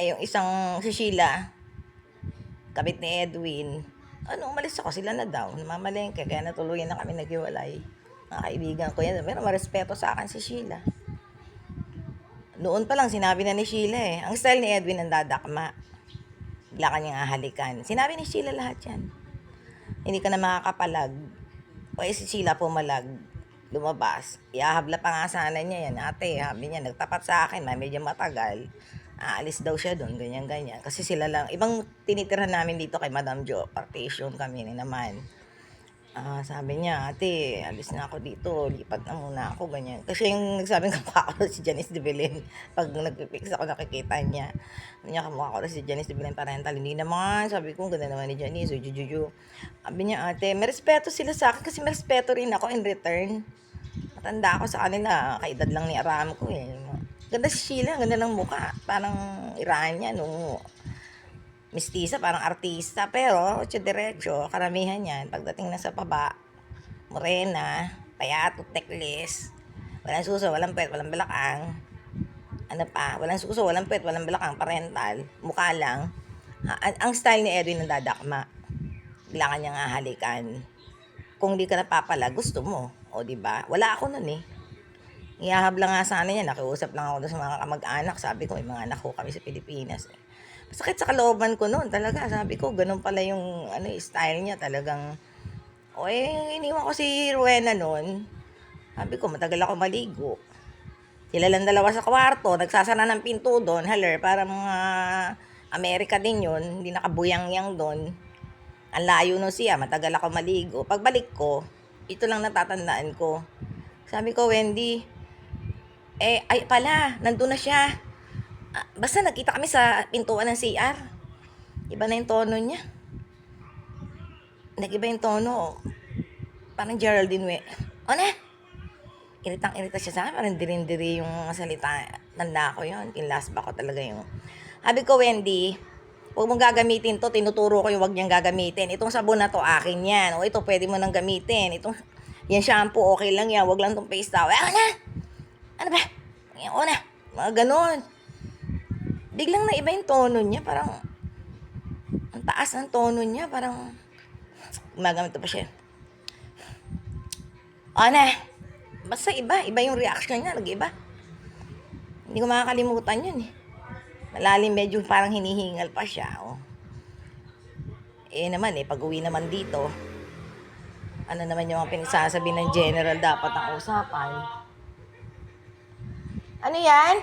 yung isang si Sheila, kabit ni Edwin, umalis ako, sila na daw, namamalengke, kaya natuluyan na kami naghiwalay. Mga kaibigan ko yan, pero marespeto sa akin si Sheila. Noon pa lang sinabi na ni Sheila ang style ni Edwin ang dadakma. Bigla kanyang ahalikan. Sinabi ni Sheila lahat yan. Hindi ka na makakapalag. O si Sheila pumalag, lumabas. Iahabla pa nga sana niya yan. Ate, sabi niya, nagtapat sa akin, medyo matagal. Aalis daw siya doon, ganyan-ganyan. Kasi sila lang, ibang tinitirahan namin dito kay Madam Jo, partition kami naman. Sabi niya, ate, alis na ako dito, lipat na muna ako, ganyan. Kasi yung nagsabing kamukha ko si Janice de Belen, pag nagpipix ako nakikita niya. Sabi niya, kamukha ko si Janice de Belen parental. Hindi naman, sabi ko, ganda naman ni Janice, jujuju. Sabi niya, ate, may respeto sila sa akin kasi may respeto rin ako in return. Matanda ako sa kanila, kaedad lang ni Aram ko Ganda si Sheila, ganda ng mukha. Parang Iranian, mistisa, parang artista, pero diretso, karamihan yan, pagdating na sa baba, morena, payato, teklis, walang suso, walang pet, walang balakang, walang suso, walang pet, walang balakang, parental, mukha lang. Ang style ni Edwin ang dadakma, bigla kanyang hahalikan. Kung di ka napapala, gusto mo, o diba? Wala ako nun Iyahabla nga sana yan, nakiusap lang ako sa mga kamag-anak, sabi ko, may mga anak ko kami sa Pilipinas Sakit sa kalooban ko noon talaga. Sabi ko, ganun pala yung style niya talagang. Iniwan ko si Rowena noon. Sabi ko, matagal ako maligo. Sila lang dalawa sa kwarto, nagsasara ng pinto doon, haler, para mga Amerika din yun, hindi nakabuyang-yang doon. Ang layo nun siya, matagal ako maligo. Pagbalik ko, ito lang natatandaan ko. Sabi ko, Wendy, ay pala, nandun na siya. Basta nakita kami sa pintuan ng CR. Iba na yung tono niya. Nag-iba yung tono. Parang Geraldine we. O na! Iritang-irita siya sa akin. Parang dirin-diri yung salita. Tanda ko yun. Last ba ko talaga yung. Sabi ko, Wendy, huwag mong gagamitin to. Tinuturo ko yung huwag niyang gagamitin. Itong sabon na to, akin yan. O ito, pwede mo nang gamitin. Yan shampoo, okay lang yan. Huwag lang tong face towel. Na! Ano ba? O na! Mga ganon. Biglang na iba yung tono niya, parang ang taas ng tono niya, parang gumagamit pa siya. Na, basta iba yung reaction niya, nag-iba. Hindi ko makakalimutan yun Malalim, medyo parang hinihingal pa siya. Naman pag uwi naman dito, ano naman yung mga pinagsasabi ng general dapat ang usapan. Ano yan?